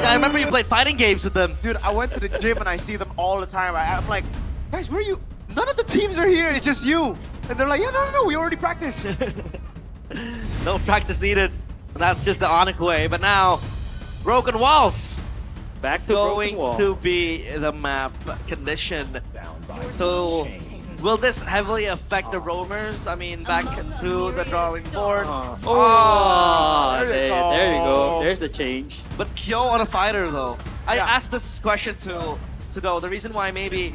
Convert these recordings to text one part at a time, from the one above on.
I remember you played fighting games with them. Dude, I went to the gym and I see them all the time. I'm like, guys, where are you? None of the teams are here. It's just you. And they're like, yeah, no, we already practiced. No practice needed. That's just the Onic way. But now, Broken Walls. Back to Going Broken Wall. to be the map condition. So, will this heavily affect the roamers? I mean, back to the drawing board. Oh, there you there you go. go. There's the change. But Kyo on a fighter though. I Yeah. asked this question to Go. The reason why maybe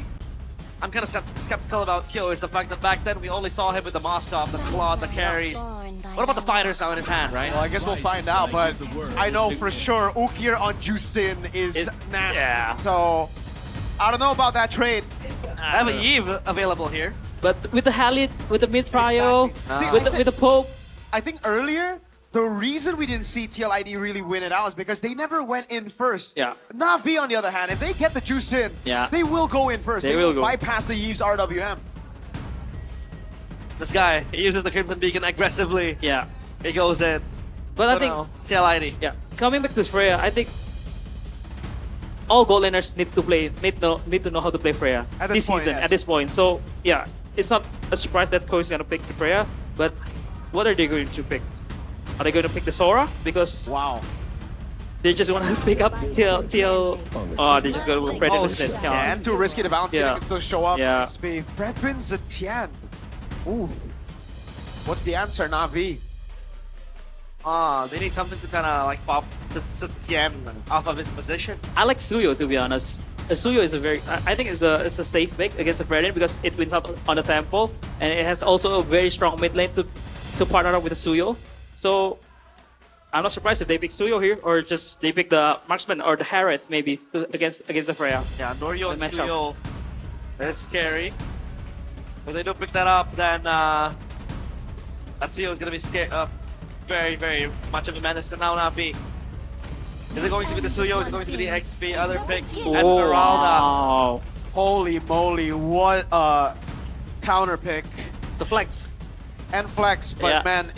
I'm kind of skeptical about Kyo is the fact that back then we only saw him with the Moskov, the Claw, the carries. What about the fighters now in his hand, right? Well, I guess we'll find out, but I know for sure Ukir on Jusin is nasty. Yeah. So, I don't know about that trade. I have a Eve available here. But with the Halit, with the mid prio, Exactly. with the popes. I think earlier, the reason we didn't see TLID really win it out is because they never went in first. Yeah. Navi, on the other hand, if they get the juice in, Yeah. they will go in first. They will will go. bypass the Eve's RWM. This guy, he uses the Crimson Beacon aggressively. Yeah. He goes in. But I So think, now, TLID. yeah, coming back to Freya, I think all gold laners need to know how to play Freya At this point, season. yes. At this point, so yeah, it's not a surprise that Koi's gonna pick Freya. But what are they going to pick? Are they going to pick the Sora? Because Wow. they just want to pick up TL. Oh, they just go with Fred Oh, instead. shit. Yeah. It's too risky to bounce. Yeah. They can still show up. Yeah. Fredrin Zetian. Ooh. What's the answer, Navi? They need something to kind of like pop the Tien off of his position. I like Suyo, to be honest. Suyo is a very, I think it's a safe pick against the Fredin because it wins out on the tempo, and it has also a very strong mid lane to partner up with the Suyo. So I'm not surprised if they pick Suyo here, or just they pick the Marksman or the Harith maybe against the Freya. Yeah, Norio and The matchup. Studio is scary. If they don't pick that up, then that Studio is going to be scared. Very, very much of a menace. And now Navi. Is it going to be the Suyo? Is it going to be the XP? Other picks? Esmeralda. Wow. Holy moly, what a counter pick. The flex. And flex, but Yeah. man,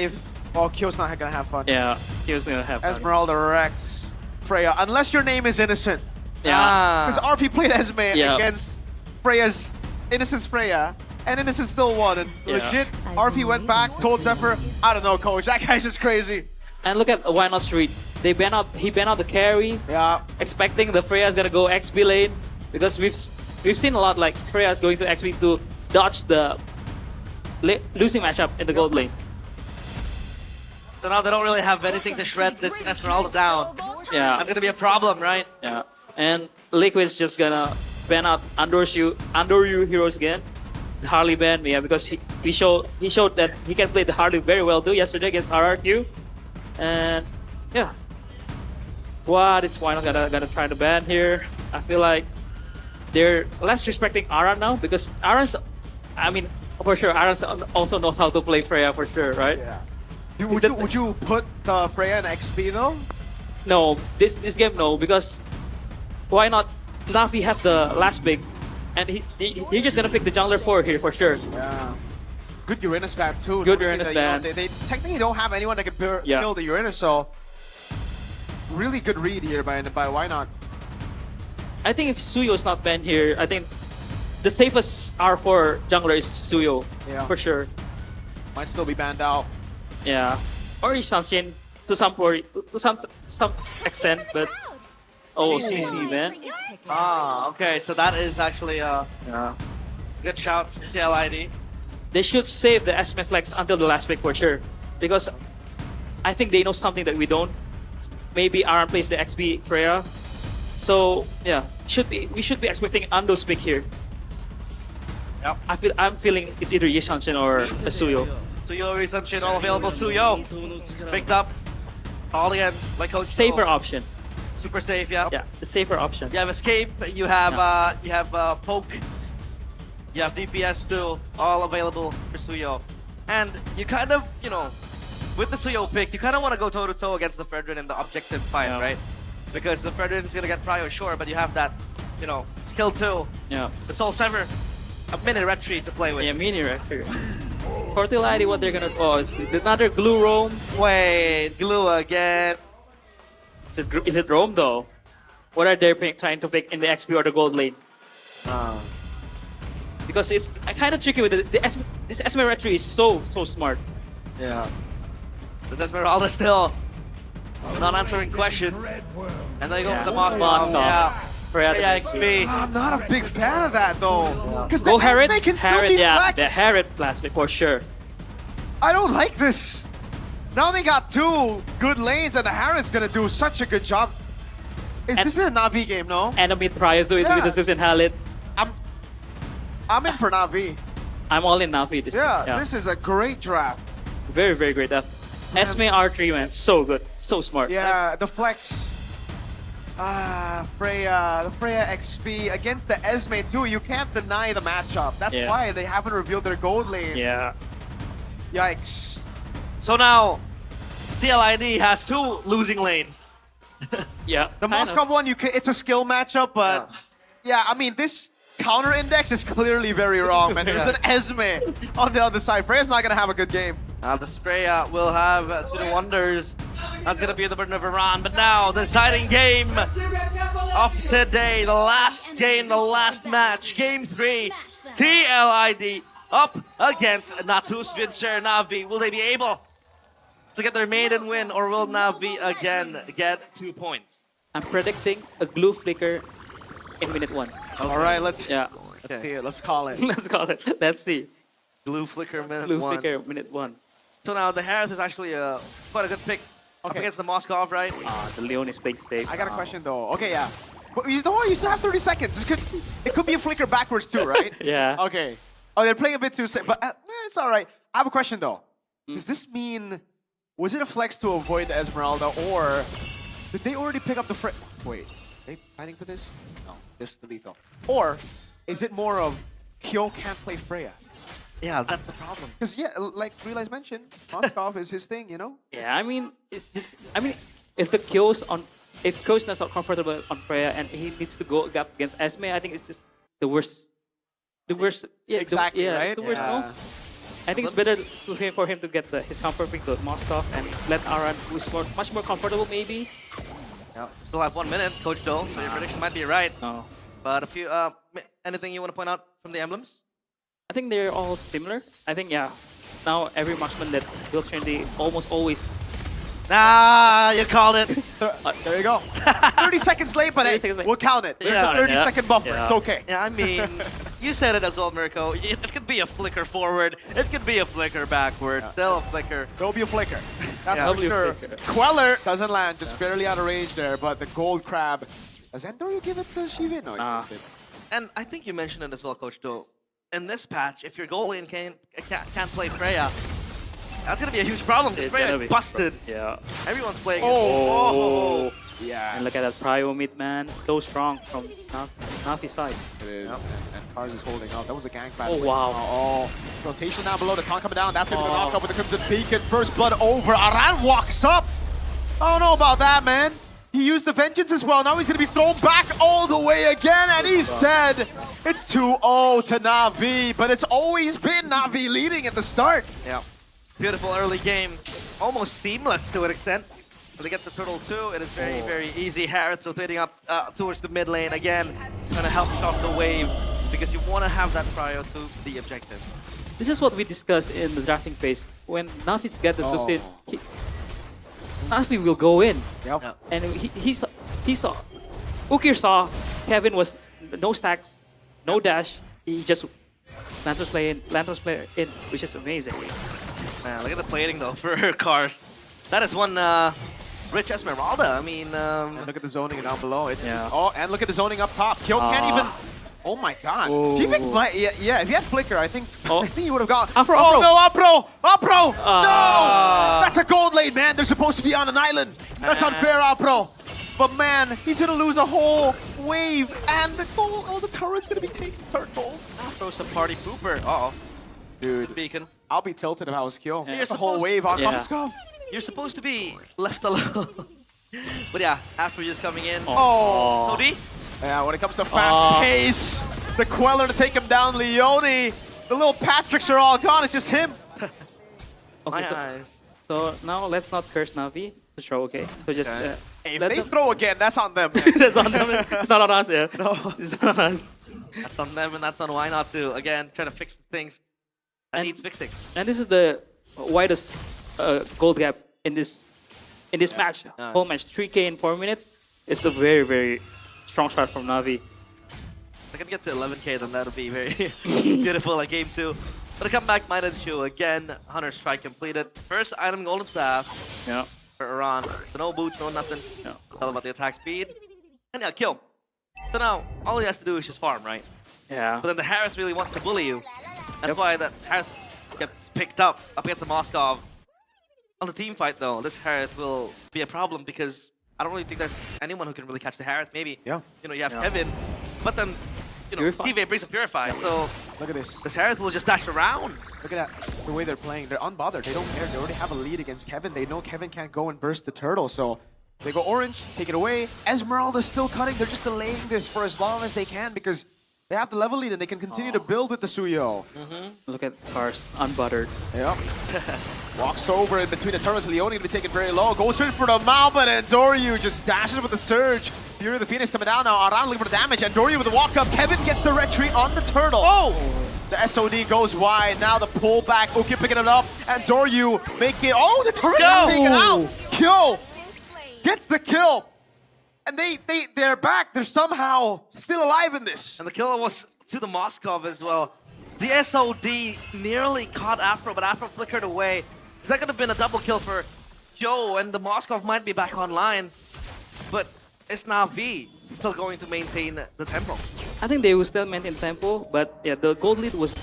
well, Kyo's not gonna have fun. Yeah, he was gonna have fun. Esmeralda Rex, Freya, unless your name is Innocent. Yeah. Because RP played Esme Yeah. against Freya's Innocence Freya, and Innocent still won. And Yeah. legit, RP went back, told Zephyr, I don't know, coach, that guy's just crazy. And look at Why Not Street. He banned out the carry, Yeah, expecting the Freya is gonna go XP lane because we've seen a lot like Freya is going to XP to dodge the losing matchup in the gold lane. So now they don't really have anything to shred this Esmeralda down. Yeah, That's going to be a problem, right? yeah. And Liquid's just gonna ban out Under you heroes again. The Harley ban, yeah, because he showed that he can play the Harley very well too yesterday against RRQ, and yeah. What is Why Not gonna try to ban here? I feel like they're less respecting Aran now because Aran's, I mean, for sure, Aran also knows how to play Freya for sure, right? yeah. Would you put the Freya in XP though? No, this game no, because why not? Navi have the last pick, and he's just gonna pick the jungler 4 here for sure. Yeah. Good Uranus ban too. Good Noticing Uranus that, ban. They technically don't have anyone that can Yeah. kill the Uranus, so really good read here by Why Not. I think if Suyo is not banned here, I think the safest R4 jungler is Suyo, Yeah. for sure. Might still be banned out. Yeah, or Ishanshin to some extent, but oh, CC man. Okay, so that is actually a Yeah. good shout from TLID. They should save the Esme Flex until the last pick for sure, because I think they know something that we don't. Maybe Aran plays the XP Freya, so yeah, we should be expecting Ando's pick here. Yep. I'm feeling it's either Yishanshin or a Suyo. Suyo, Resumption, all available. Suyo picked up all against like Coach Safer Joe. option. Super safe, yeah. Yeah, the safer option. You have Escape, you have Poke, you have DPS too, all available for Suyo. And you kind of, with the Suyo pick, you kind of want to go toe-to-toe against the Fredrin in the objective fight, Yeah. right? Because the Fredrin is going to get prio, sure, but you have that, skill too. Yeah. The Soul Sever, a mini retreat to play with. Yeah, mini reactor. For Tiladi, what they're gonna it's another glue roam. Wait, glue again. Is it roam though? what are they trying to pick in the XP or the gold lane? Uh, Because it's kind of tricky with this Esmeralda is so smart. Yeah. This Esmeralda still not answering questions. And they go for the Moskov. Moskov. Yeah. Freya Freya XP. I'm not a big fan of that though. Because the Go Harrod. Esme can still Harrod, be yeah, flexed. the Harrod plastic for sure. I don't like this. Now they got two good lanes and the Harrod's gonna do such a good job. This is a Navi game, no? And a mid prior to it Yeah. with the Susan Halid. I'm in for Navi. I'm all in Navi. This is a great draft. Very great. Esme R3, man, so good, so smart. Yeah, the flex. The Freya XP against the Esme too. You can't deny the matchup. That's Yeah. why they haven't revealed their gold lane. Yeah. Yikes. So now, TLID has two losing lanes. Yeah. The kind of. Moskov one, it's a skill matchup, but yeah, I mean this counter index is clearly very wrong, man. There's an Esme on the other side. Freya's not gonna have a good game. This Freya will have to do wonders. That's going to be the burden of Iran. But now, the deciding game of today. The last game, the last match. Game 3. TLID up against Natus Vincer Navi. Will they be able to get their maiden win, or will Navi again get 2 points? I'm predicting a glue flicker in minute 1. All right, let's see Okay. it. Let's call it. Let's call it. Let's see. Glue flicker minute Glue 1. flicker minute 1. So now the Harris is actually quite a good pick up Okay. against the Moskov, right? The Leon is playing safe. I got a question though. Okay, yeah. But you know what? You still have 30 seconds. It could be a flicker backwards too, right? Yeah. Okay. Oh, they're playing a bit too safe, but it's all right. I have a question though. Does this mean, was it a flex to avoid the Esmeralda, or did they already pick up the Wait, are they fighting for this? No, this is the lethal. Or is it more of Kyo can't play Freya? Yeah, that's the problem. Because yeah, like Realize mentioned, Moskov is his thing, you know? Yeah, I mean, it's just, if the if Kyo's not so comfortable on Freya and he needs to go up against Esme, I think it's just the worst. Yeah, Exactly, it's right? the worst, no? Yeah. I think it's better for him to get his comfort pick to Moskov and let Aran, who is much more comfortable, maybe. Yeah. Still have 1 minute, Coach Doe, so your prediction might be right. No. But a few, anything you want to point out from the emblems? I think they're all similar. I think, yeah, now every marksman that builds Trinity almost always. Nah, you called it. There you go. 30 seconds late, but 30 hey, seconds late. we'll count it. There's Yeah. a 30-second buffer. Yeah. It's okay. Yeah, I mean, you said it as well, Mirko. It could be a flicker forward. It could be a flicker backward. Still a flicker. There'll be a flicker. That's Yeah. for sure. Flicker. Queller doesn't land, just barely out of range there, but the gold crab. Does Endor give it to Shivin? No, he Ah. didn't. And I think you mentioned it as well, Coach Doe. In this patch, if your goal lane can't play Freya, that's going to be a huge problem. It's Freya gonna is be- busted. Yeah. Everyone's playing it. Oh. Yeah. And look at that prio mid, man. So strong from Nafi's side. It is. And Cars is holding up. That was a gang fight. Oh, wow. Oh, rotation down below. The taunt coming down. That's going to be the Oh. knock up with the Crimson Beacon. First blood over. Aran walks up. I don't know about that, man. He used the Vengeance as well. Now he's going to be thrown back all the way again, and he's dead. It's 2-0 to Navi, but it's always been Navi leading at the start. Yeah. Beautiful early game. Almost seamless to an extent. But they get the turtle too. It is very easy. Harris rotating up towards the mid lane again. Trying to help off the wave because you want to have that prior to the objective. This is what we discussed in the drafting phase. When Nafi's get the succeed, Nafi will go in. Yep. Yeah. And he saw Ukir saw Kevin was no stacks, no dash. He just Lantos play in, which is amazing. Man, look at the plating though for Cars. That is one rich Esmeralda. I mean, And look at the zoning down below. It's Yeah. oh, and look at the zoning up top. Kyo can't even. Oh my God! Oh. He might, yeah, if he had flicker, I think he would have gone. Afro, oh Afro. no, Apro! Ah. No! That's a gold lane, man. They're supposed to be on an island. That's unfair, Apro. But man, he's gonna lose a whole wave, and the goal, all the turrets gonna be taken. Turret gold. throw some party pooper. Uh-oh. Dude, Beacon. I'll be tilted if I was Kyo. Yeah. There's a whole wave on Yeah. Moskov. You're supposed to be left alone. But yeah, after just coming in. Oh. Sodi? Yeah, when it comes to fast pace, the Queller to take him down, Leone. The little Patricks are all gone. It's just him. Okay, My so eyes. So now let's not curse Navi to throw, okay? So just Okay. Hey, if let they them- throw again, that's on them. that's on them. It's not on us, yeah. No. It's not on us. That's on them and that's on why not to. Again, try to fix things that And- needs fixing. And this is the widest gold gap in this match. Whole match, 3K in 4 minutes. It's a very, very strong start from Navi. If I can get to 11K, then that'll be very beautiful like game 2. But a comeback might ensue. Again, Hunter Strike completed. First item, Golden Staff Yeah. for Iran. So no boots, no nothing. Yeah. All about the attack speed. And yeah, kill. So now, all he has to do is just farm, right? Yeah. But then the Harris really wants to bully you. That's why that Harris gets picked up against the Moskov. On the team fight, though, this Harris will be a problem because I don't really think there's anyone who can really catch the Harris. Maybe, Yeah. you know, you have Yeah. Kevin, but then, you know, Purify. TV brings a Purify, so Look at this. this Harris will just dash around. Look at that. The way they're playing. They're unbothered. They don't care. They already have a lead against Kevin. They know Kevin can't go and burst the turtle, so they go orange, take it away. Esmeralda's still cutting. They're just delaying this for as long as they can because they have the level lead and they can continue to build with the Suyo. Look at Cars, unbuttered. Yep. Walks over in between the turtles. Leone gonna be taken very low. Goes in for the mount, but Endoryu just dashes with the surge. Fury of the Phoenix coming down now. Aran looking for the damage. Endoryu with the walk up. Kevin gets the retreat on the turtle. Oh! The SOD goes wide. Now the pullback. Uki picking it up. Endoryu making. Oh, the turtle Go! taken out. Kill. Gets the kill. And they're back. They're somehow still alive in this. And the kill was to the Moskov as well. The SOD nearly caught Afro, but Afro flickered away. That could have been a double kill for Joe, and the Moskov might be back online. But it's NAVI still going to maintain the tempo. I think they will still maintain tempo, but yeah, the gold lead was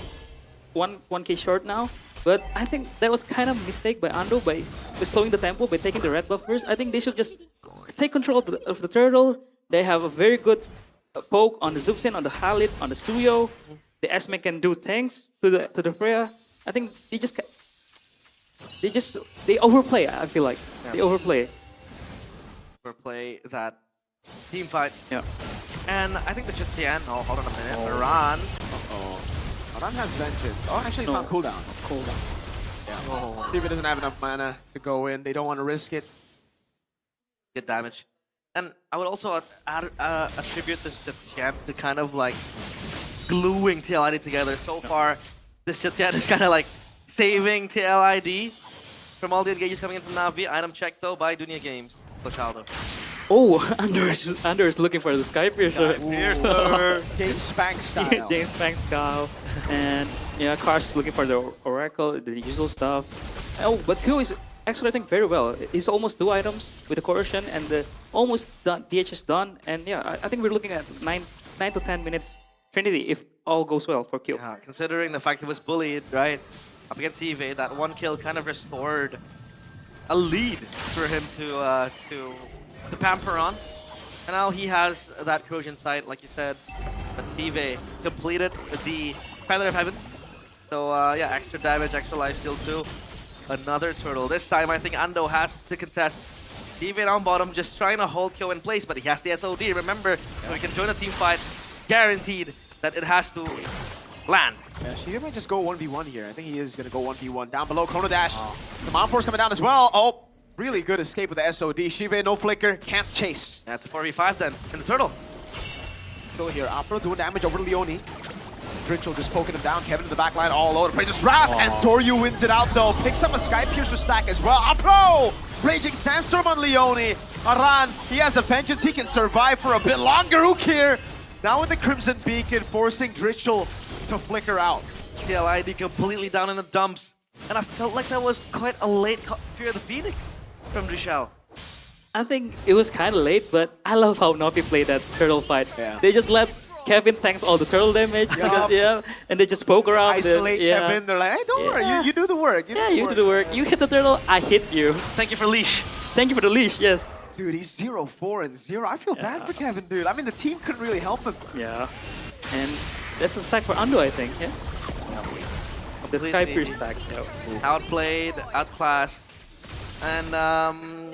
1K short now. But I think that was kind of mistake by Ando by slowing the tempo by taking the red buff first. I think they should just take control of the turtle. They have a very good poke on the Zuxin, on the Halid, on the Suyo. The Esme can do things to the Freya. I think they overplay. I feel like they overplay. For play that team fight. Yeah. And I think the Chitian, oh, hold on a minute. Iran. Aran has vengeance. Oh, actually, it's No. on cooldown. Cooldown. Yeah. TV doesn't have enough mana to go in. They don't want to risk it. Get damage. And I would also attribute this Chitian to kind of like gluing TLID together. So far, this Chitian is kind of like saving TLID from all the engages coming in from Navi. Item check though by Dunia Games. Chaldo. Oh, Under is looking for the Sky Piercer. Game Spank style. James Banks style. And yeah, Cars looking for the Oracle, the usual stuff. Oh, but Q is actually I think very well. He's almost 2 items with the Coercion and the almost done, DH is done. And yeah, I think we're looking at 9 to 10 minutes Trinity if all goes well for Q. Yeah, considering the fact he was bullied, right? Up against Eve, that one kill kind of restored a lead for him to pamper on. And now he has that corrosion sight, like you said. But Eve completed the Feather of Heaven. So yeah, extra damage, extra life steal too. Another turtle. This time I think Ando has to contest. Eve on bottom, just trying to hold Kyo in place, but he has the SOD. Remember, so he can join a team fight, guaranteed that it has to land. Yeah, Shiva might just go 1v1 here. I think he is going to go 1v1. Down below, Chrono Dash. The Mount Force coming down as well. Oh, really good escape with the SOD. Shiva, no flicker, can't chase. That's a 4v5 then, in the turtle. Go here, Opera doing damage over to Leone. Dritchel just poking him down. Kevin in the back line all over the place. Just Wrath, and Doryu wins it out though. Picks up a Sky Piercer stack as well. Opera! Raging Sandstorm on Leone. Aran, he has the vengeance. He can survive for a bit longer. Who cares? Now with the Crimson Beacon, forcing Dritchel to flicker out. TLID completely down in the dumps. And I felt like that was quite a late Fear of the Phoenix from Drichel. I think it was kind of late, but I love how Navi played that turtle fight. Yeah. They just let Kevin tanks all the turtle damage, because, yeah, and they just poke around. Isolate yeah. Kevin. They're like, hey, don't worry, Yeah. you do the work. Yeah, you do the work. You hit the turtle, I hit you. Thank you for leash. Thank you for the leash, yes. Dude, he's 0-4 and 0. I feel bad for Kevin, dude. I mean, the team couldn't really help him. Yeah. And that's a stack for Ando, I think, yeah? Of the Sky Completely. Pierce stack, yeah. Outplayed, outclassed. And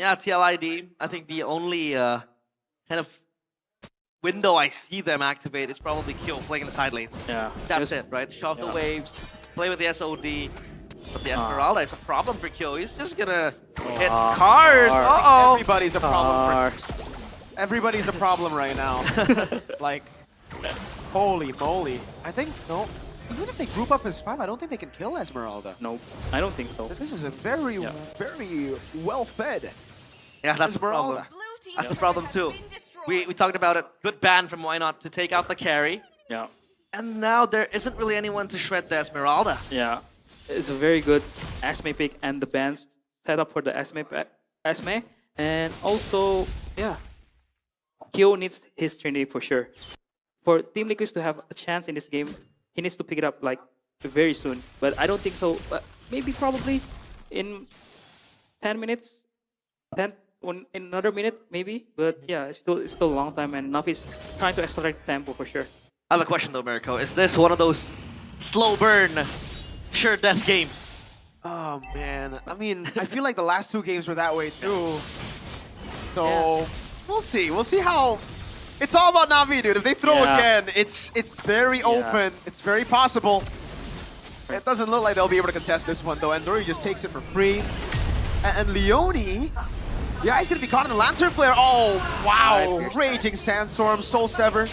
yeah, TLID, I think the only kind of window I see them activate is probably Kyo playing in the side lanes. Yeah. That's it, right? Shove the waves, play with the SOD, But the Esmeralda is a problem for Kyo. He's just gonna hit Cars. cars. Uh-oh. Everybody's a problem. Cars. Everybody's a problem right now. Like, holy moly. I think, no, even if they group up as 5, I don't think they can kill Esmeralda. No, I don't think so. This is a very, very well-fed Yeah, that's the problem. Esmeralda. That's the problem too. We talked about it. Good ban from Why Not to take out the carry. Yeah. And now there isn't really anyone to shred the Esmeralda. Yeah. It's a very good Esme pick and the band's set up for the Esme. And also, yeah, Kyo needs his Trinity for sure. For Team Liquid to have a chance in this game, he needs to pick it up like very soon. But I don't think so. But maybe probably in 10 minutes, in another minute maybe. But yeah, it's still a long time, and Navi is trying to accelerate the tempo for sure. I have a question though, Mirko. Is this one of those slow burn, sure death games? Oh, man. I mean, I feel like the last 2 games were that way too. So, Yeah. we'll see. We'll see how... It's all about Navi, dude. If they throw Yeah. again, it's very open. It's very possible. It doesn't look like they'll be able to contest this one, though. Andori just takes it for free. And Leone... Yeah, he's going to be caught in the Lantern Flare. Oh, wow. Raging Sandstorm, Soul Sever.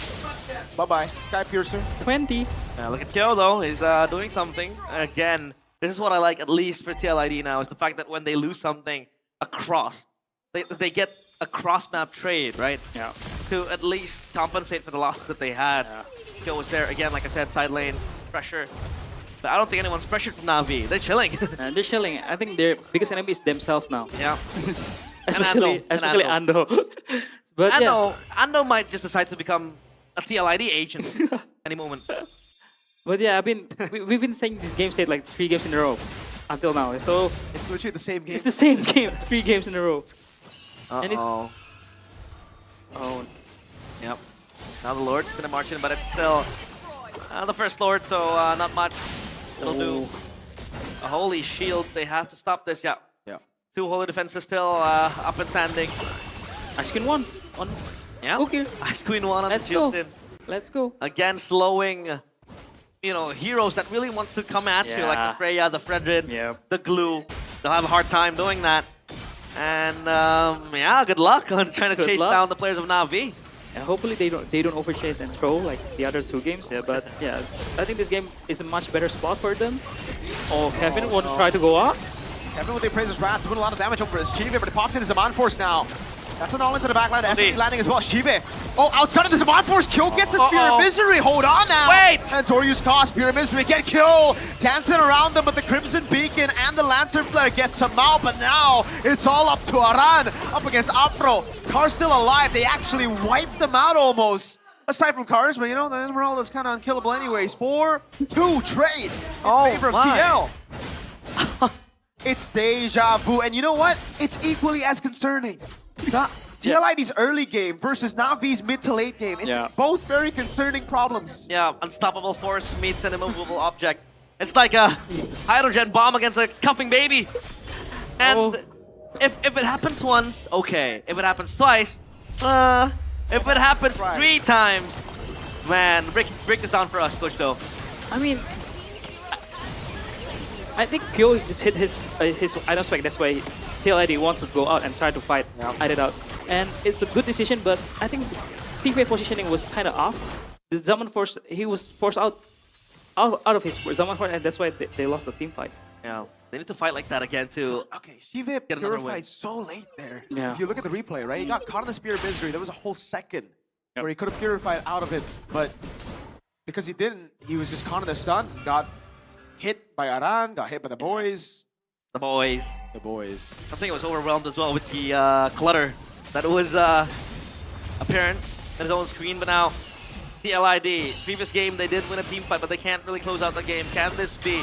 Bye-bye. Sky Piercer. 20. Look at Kyo though. He's doing something. Again, this is what I like at least for TLID now, is the fact that when they lose something across, they get a cross-map trade, right? Yeah. To at least compensate for the losses that they had. Kyo was there, again, like I said, side lane, pressure. But I don't think anyone's pressured from Navi. They're chilling. And they're chilling. I think their biggest enemy is themselves now. Yeah. Especially Ando. But yeah. Ando might just decide to become a TLID agent any moment. But yeah, we've been saying this game state like 3 games in a row until now. So It's literally the same game. it's the same game, 3 games in a row. And it's Oh. Yep. Now the Lord's gonna march in, but it's still the first Lord, so not much. It'll do a holy shield. They have to stop this. Yeah. Yeah. 2 holy defenses still up and standing. Ice Queen 1 on Yeah. Okay. Ice Queen 1 on Let's the shield. go. Let's go. Again, slowing, heroes that really wants to come at you, like the Yeah. Freya, the Fredrin, Yep. the Glue. They'll have a hard time doing that. And yeah, good luck on trying to Good chase luck. down the players of Navi. And hopefully they don't overchase and throw like the other 2 games. Yeah, but yeah, I think this game is a much better spot for them. Oh, Kevin want to try to go up. Kevin with the Appraiser's Wrath doing a lot of damage over his Chive, but it pops in as a Man Force now. That's an all into the backline. SMT landing as well. Chive. Oh, outside of the Zaman Force, Kyo gets the Spear of Misery. Hold on now. Wait! And Toryu's caught. Spear of Misery get Kyo. Dancing around them, but the Crimson Beacon and the Lantern Flare gets him out. But now it's all up to Aran up against Afro. Car's still alive. They actually wiped them out almost. Aside from Cars, but the Esmeralda's kind of unkillable anyways. 4-2 trade in favor of TL. It's deja vu. And you know what? It's equally as concerning. TLID's early game versus Navi's mid to late game. It's both very concerning problems. Yeah, unstoppable force meets an immovable object. It's like a hydrogen bomb against a coughing baby. And if it happens once, okay. If it happens twice, if it happens 3 times, man, break this down for us, Coach Do. I mean, I think Kyo just hit his item spec. That's why TLID wants to go out and try to fight it out. And it's a good decision, but I think teammate positioning was kind of off. The Zaman Force, he was forced out of his Zaman Force, and that's why they lost the team fight. Yeah, they need to fight like that again too. Okay, Shiva purified so late there. Yeah. If you look at the replay, right? He got caught in the Spear of Misery. There was a whole second where he could have purified out of it, but because he didn't, he was just caught in the sun, got hit by Aran, got hit by the boys. The boys. The boys. I think it was overwhelmed as well with the clutter that was apparent in his own screen, but now TLID. Previous game they did win a team fight, but they can't really close out the game. Can this be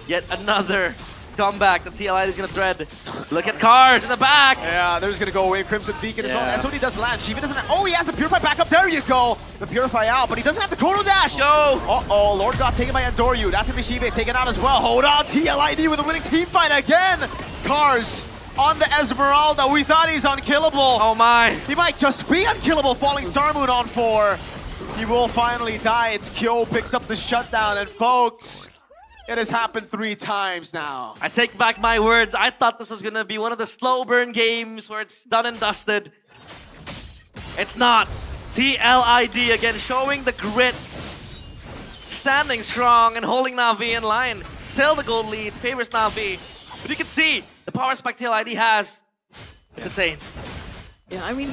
yet another comeback that TLID is gonna dread? Look at Cars in the back. Yeah, they're just gonna go away. Crimson Beacon as well. That's what he does land. Shiva doesn't. Oh, he has the Purify back up. There you go. The Purify out, but he doesn't have the Chrono Dash. Yo. Uh-oh, Lord got taken by Andoryu. That's gonna be Shiva taken out as well. Hold on, TLID with a winning team fight again. Cars on the Esmeralda. We thought he's unkillable. Oh my. He might just be unkillable. Falling Star Moon on 4. He will finally die. It's Kyo picks up the shutdown, and folks, It has happened 3 times now. I take back my words. I thought this was gonna be one of the slow burn games where it's done and dusted. It's not. TLID again showing the grit. Standing strong and holding Navi in line. Still the gold lead, favors Navi. But you can see the power spike TLID has. It's insane. Yeah, I mean,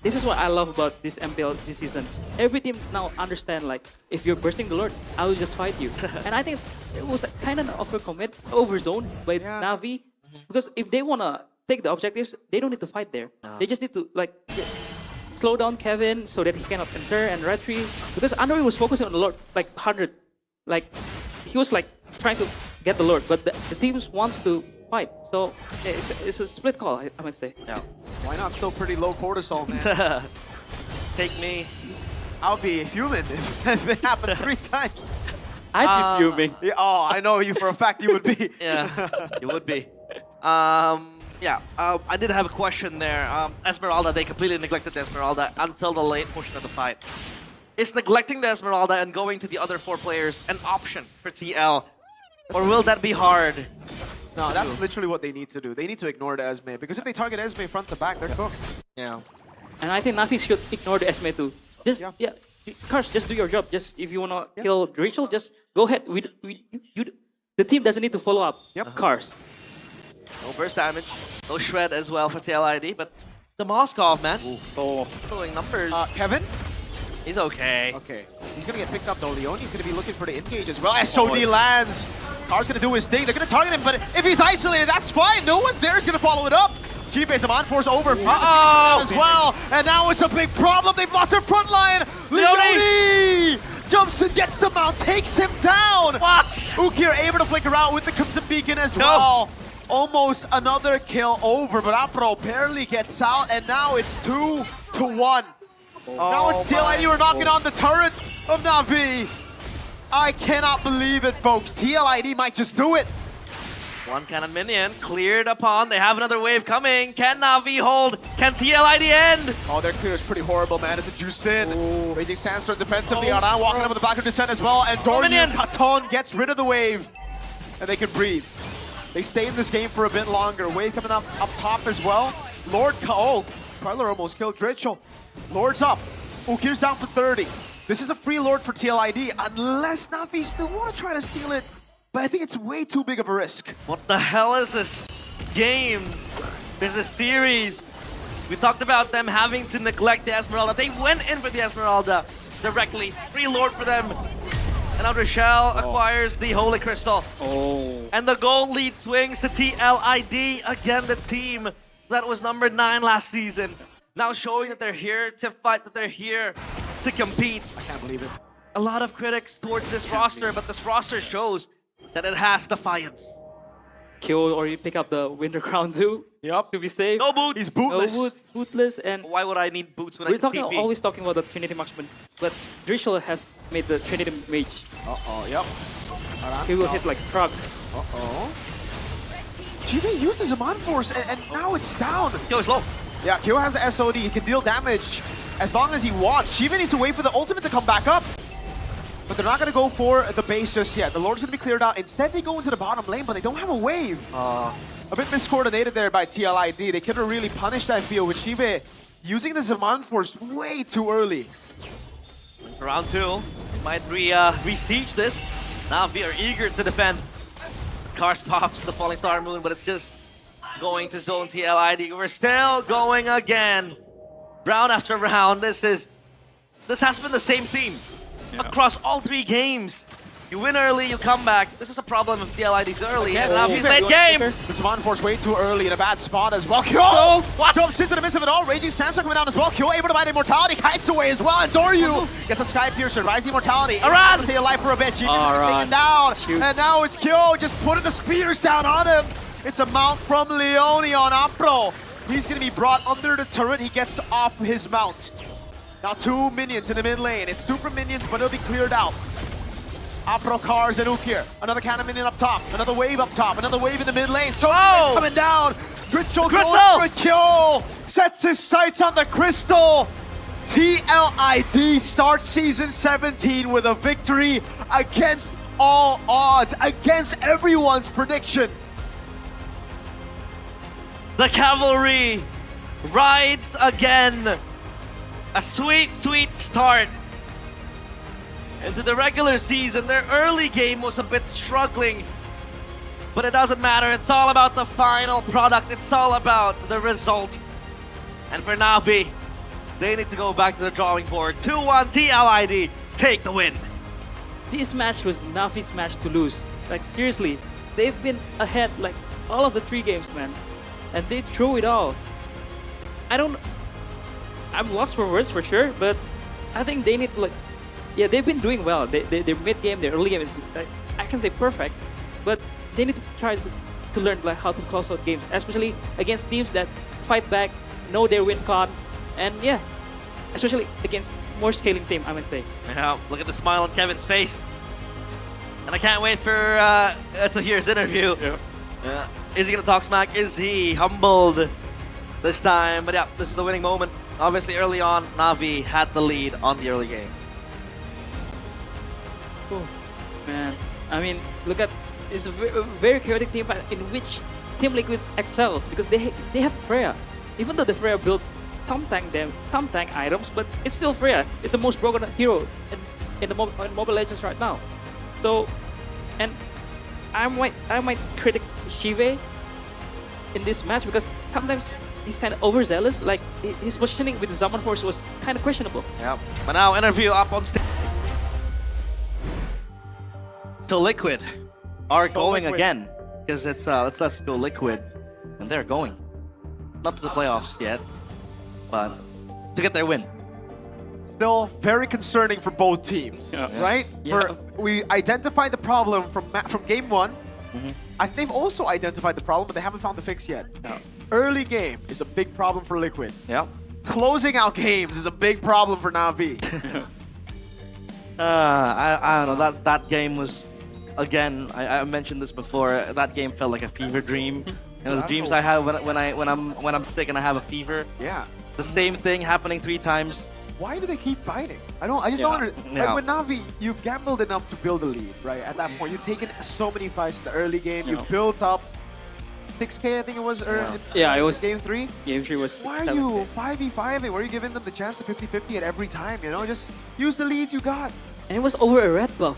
this is what I love about this MPL this season. Every team now understand, like, if you're bursting the Lord, I will just fight you. And I think it was kind of an overcommit, overzone by Navi. Because if they want to take the objectives, they don't need to fight there. They just need to, like, slow down Kevin so that he cannot enter and retrieve. Because Android was focusing on the Lord, like, 100. Like, he was, like, trying to get the Lord, but the teams wants to fight. So, yeah, it's a split call, I might say. Yeah. Why not? Still pretty low cortisol, man. Take me. I'll be human if it happened 3 times. I'd be fuming. Yeah, oh, I know you for a fact you would be. Yeah, you would be. I did have a question there. Esmeralda, they completely neglected the Esmeralda until the late portion of the fight. Is neglecting the Esmeralda and going to the other 4 players an option for TL? Or will that be hard? No, that's literally what they need to do. They need to ignore the Esme, because if they target Esme front to back, they're cooked. Yeah. And I think Navi should ignore the Esme too. Just, Cars, just do your job. Just if you want to kill Rachel, just go ahead. The team doesn't need to follow up. Cars. No burst damage, no shred as well for TLID, but the Moskov, man. Throwing numbers. Kevin? He's okay. Okay. He's going to get picked up though. Leone's going to be looking for the engage as well. SOD lands. Car's going to do his thing. They're going to target him, but if he's isolated, that's fine. No one there is going to follow it up. G-Base of on-force over as well. And now it's a big problem. They've lost their front line. Leone jumps and gets the mount, takes him down. What? Ukir able to flicker out with the Crimson Beacon as well. Almost another kill over, but Apro barely gets out, and now it's 2-1. Now it's TLID, we're knocking on the turret of Navi. I cannot believe it, folks. TLID might just do it. One cannon minion cleared upon. They have another wave coming. Can Navi hold? Can TLID end? Oh, their clear is pretty horrible, man. It's a juice in. Raging Sandstorm defensively. Aran walking up with the back of descent as well. And Dorian Katon gets rid of the wave. And they can breathe. They stay in this game for a bit longer. Wave coming up top as well. Lord, Carler almost killed Dritchel. Lord's up. Ukir's down for 30. This is a free Lord for TLID, unless Navi still want to try to steal it. But I think it's way too big of a risk. What the hell is this game? There's a series. We talked about them having to neglect the Esmeralda. They went in for the Esmeralda directly. Free Lord for them. And now Rochelle acquires the Holy Crystal. And the gold lead swings to TLID. Again, the team that was number 9 last season. Now showing that they're here to fight, that they're here to compete. I can't believe it. A lot of critics towards this roster, but this roster shows that it has defiance. Kill or you pick up the Winter Crown too. Yep. To be safe. No boots. He's bootless. No boots, bootless, and Why would I need boots when I we're can talking TP? always talking about the Trinity marksman, but Drishel has made the Trinity mage. Yep. He will hit like truck. GB uses him on force, and now it's down. Yo, it's low. Yeah, Kyo has the SOD. He can deal damage as long as he wants. Shiva needs to wait for the ultimate to come back up. But they're not going to go for the base just yet. The Lord's going to be cleared out. Instead, they go into the bottom lane, but they don't have a wave. A bit miscoordinated there by TLID. They could have really punished, I feel, with Shiva using the Zaman Force way too early. Round 2. They might re-siege this. Navi are eager to defend. Cars pops the Falling Star Moon, but it's just going to zone TLID. We're still going again. Round after round. This has been the same theme across all 3 games. You win early, you come back. This is a problem if TLID's early. And Navi's late game. The Zaman Force way too early in a bad spot as well. Kyo jumps into the midst of it all. Raging Sandstorm coming down as well. Kyo able to find Immortality, kites away as well. And Doryu gets a Sky Piercer, Rising Immortality. Aran! Stay alive for a bit. Genius is taken down. And now it's Kyo just putting the spears down on him. It's a mount from Leone on Apro. He's going to be brought under the turret. He gets off his mount. Now 2 minions in the mid lane. It's super minions, but it'll be cleared out. Apro, Cars, and Ukir. Another cannon minion up top. Another wave up top. Another wave in the mid lane. So coming down. Dritchel goes for a kill. Sets his sights on the crystal. TLID starts Season 17 with a victory against all odds, against everyone's prediction. The cavalry rides again. A sweet, sweet start into the regular season. Their early game was a bit struggling, but it doesn't matter. It's all about the final product. It's all about the result. And for Navi, they need to go back to the drawing board. 2-1 TLID, take the win. This match was Navi's match to lose. Like seriously, they've been ahead like all of the 3 games, man, and they threw it all. I'm lost for words for sure, but I think they need to, like, yeah, they've been doing well. Their mid game, their early game is, like, I can say perfect, but they need to try to learn like how to close out games, especially against teams that fight back, know their win con, and yeah, especially against more scaling team, I would say. Yeah, look at the smile on Kevin's face. And I can't wait for to hear his interview. Yeah. Is he gonna talk smack? Is he humbled this time? But yeah, this is the winning moment. Obviously, early on, Navi had the lead on the early game. Oh, man, I mean, look at it's a very chaotic team fight in which Team Liquid excels because they have Freya. Even though the Freya built some tank items, but it's still Freya. It's the most broken hero in Mobile Legends right now. So, and I might critic Shive in this match because sometimes he's kind of overzealous. Like his positioning with the Zaman Force was kind of questionable. Yeah. But now interview up on stage. So Liquid are going Liquid. again because it's let's go Liquid, and they're going not to the playoffs yet, but to get their win. Still very concerning for both teams, Yeah. right? Yeah. We identified the problem from game 1. I think they've also identified the problem, but they haven't found the fix yet. No. Early game is a big problem for Liquid. Yeah. Closing out games is a big problem for Navi. I don't know. That game was, again, I mentioned this before. That game felt like a fever dream. You know, the dreams I have when I'm sick and I have a fever. Yeah. The same thing happening 3 times. Why do they keep fighting? I just don't understand. Yeah. Like with Navi, you've gambled enough to build a lead, right? At that point, you've taken so many fights in the early game. You've built up 6K, I think it was, Yeah, it was game 3. Game 3 was. Why are you 5v5ing? Why are you giving them the chance to 50-50 at every time? You know, just use the leads you got. And it was over a red buff.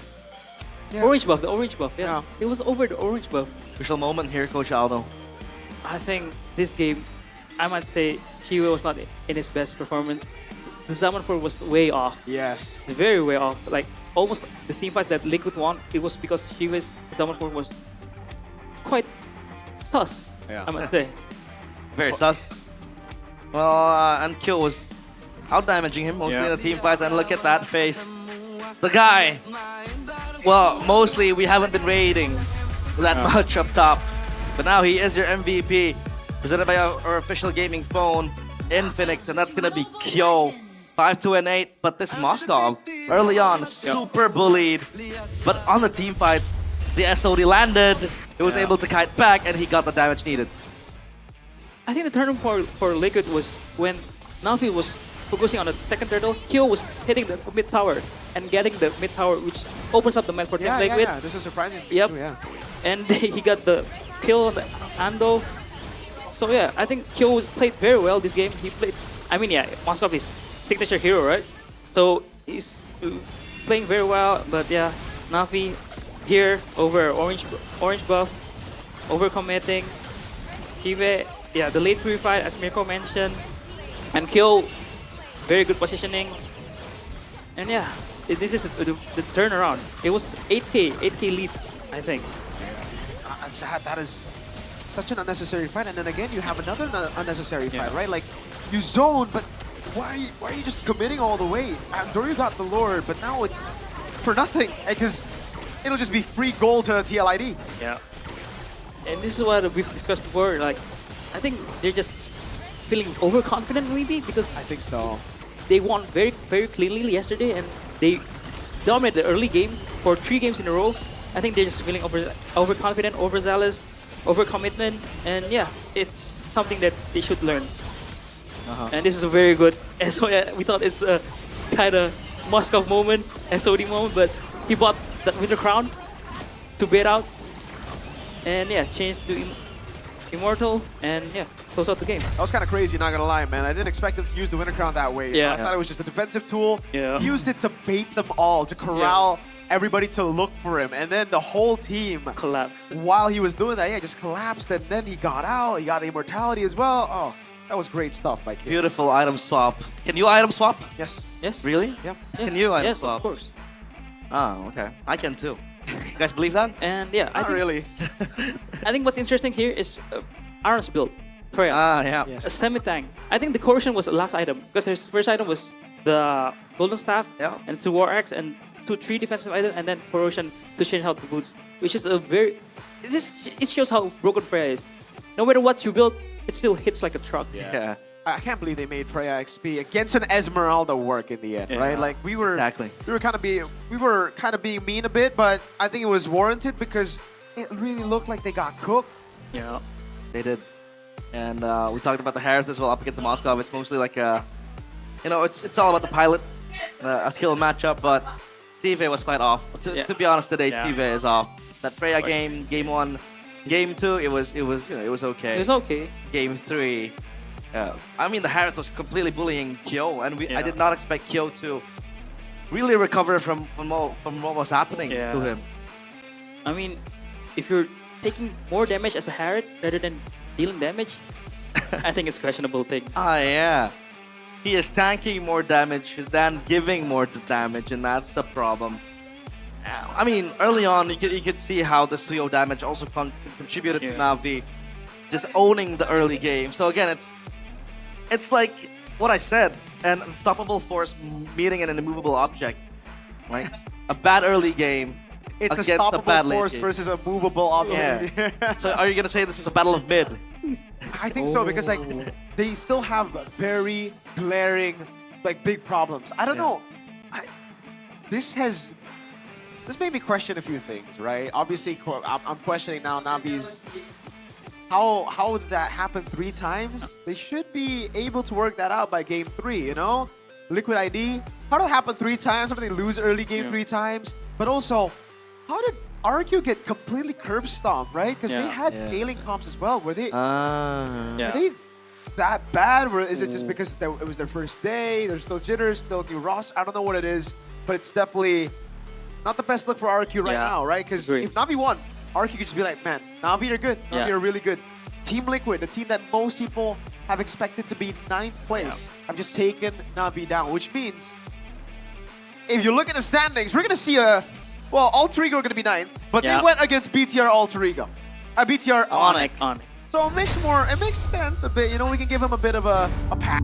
Yeah. Orange buff, the orange buff, yeah. It was over the orange buff. Crucial moment here, Coach Aldo. I think this game, I might say, Chiwe was not in his best performance. The Zaman Force was way off. Yes. Very way off. Like, almost the team fights that Liquid won, it was because Chiwe's Zaman Force was quite sus, Yeah. I might say. Very sus. Well, and Kill was out-damaging him mostly in the team fights, and look at that face. The guy. Well, mostly we haven't been raiding that much up top, but now he is your MVP, presented by our official gaming phone in Phoenix, and that's gonna be Kyo. 5-2-8, but this Moskov early on super bullied, but on the team fights, the SOD landed. He was able to kite back, and he got the damage needed. I think the turn for Liquid was when Navi was focusing on the second turtle, Kyo was hitting the mid tower and getting the mid tower, which opens up the map for Team Liquid. Yeah. This is surprising. Yep. Too, yeah. And he got the kill on the Ando. So yeah, I think Kyo played very well this game. He played, I mean, yeah, Moskov is signature hero, right? So he's playing very well, but yeah, Navi here over orange buff, overcommitting. Kive, yeah, the late purified as Mirko mentioned, and Kyo, very good positioning. And yeah, this is the turnaround. It was 8k lead, I think. That is such an unnecessary fight, and then again you have another unnecessary fight, right? Like you zone, but why are you just committing all the way? Dory got the Lord, but now it's for nothing because it'll just be free gold to TLID. Yeah. And this is what we've discussed before. Like, I think they're just feeling overconfident maybe because I think so. they won very cleanly yesterday and they dominated the early game for 3 games in a row. I think they're just feeling overconfident, overzealous, overcommitment, and yeah, it's something that they should learn. And this is a very good SOD. We thought it's a kind of Moskov moment, SOD moment, but he bought that winter crown. to bait out. And yeah, change to Immortal and yeah, close out the game. That was kind of crazy, not gonna lie, man. I didn't expect him to use the Winter Crown that way. Yeah. I thought it was just a defensive tool. Yeah. He used it to bait them all, to corral everybody to look for him. And then the whole team, Collapse. while he was doing that, yeah, just collapsed. And then he got out. He got the immortality as well. Oh, that was great stuff by Kid. Beautiful item swap. Can you item swap? Yes. Yes. Really? Yep. Can you item Yes, swap? of course. Oh, okay. I can too. You guys believe that? And yeah, Not really. I think what's interesting here is Aaron's build. Freya. Ah, yeah. Yes. A semi-tank. I think the corruption was the last item because his first item was the golden staff Yeah. and 2 war axe and 3 defensive items and then corrosion to change out the boots, which is a very it shows how broken Freya is. No matter what you build, it still hits like a truck. Yeah. I can't believe they made Freya XP against an Esmeralda work in the end, Yeah. right? Like we were Exactly. we were kind of being mean a bit, but I think it was warranted because it really looked like they got cooked. Yeah. They did. And we talked about the Harris as well up against the Moscow. It's mostly like it's all about the pilot, a skill matchup, but Steve was quite off. To be honest, today Yeah. Steve is off. That Freya game 1, game 2, it was okay. It was okay. Game 3, I mean the Harris was completely bullying Kyo, and I Yeah. did not expect Kyo to really recover from what was happening Yeah. to him. I mean, if you're taking more damage as a Harriet rather than dealing damage, I think it's a questionable thing. Ah, yeah. He is tanking more damage than giving more damage, and that's the problem. I mean, early on, you could see how the CO damage also contributed to Yeah. Navi just owning the early game. So again, it's like what I said, an unstoppable force meeting an immovable object. Like a bad early game It's a against a stoppable bad late force game. versus a movable object. So are you gonna say this is a battle of mid? I think so because like they still have very glaring like big problems. I don't Yeah. know. This made me question a few things, right? Obviously, I'm questioning now Navi's. How did that happen 3 times? They should be able to work that out by game 3, you know? Liquid ID. How did it happen 3 times? How did they lose early game Yeah. 3 times? But also, how did RQ get completely curb stomped, right? Because they Yeah. had Yeah. scaling comps as well. Were they? Yeah. Are they that bad? Or is it just because it was their first day? There's still jitters, still new roster. I don't know what it is, but it's definitely not the best look for RQ right Yeah. now, right? Because Agree. if Navi won, RQ could just be like, man, Navi are good. Navi Yeah. are really good. Team Liquid, the team that most people have expected to be 9th place, have just taken Navi down, which means if you look at the standings, we're gonna see Alter Ego are gonna be 9th, but Yeah. they went against BTR Alter Ego. BTR Onyx. Onyx. So it makes sense a bit. You know, we can give him a bit of a pass.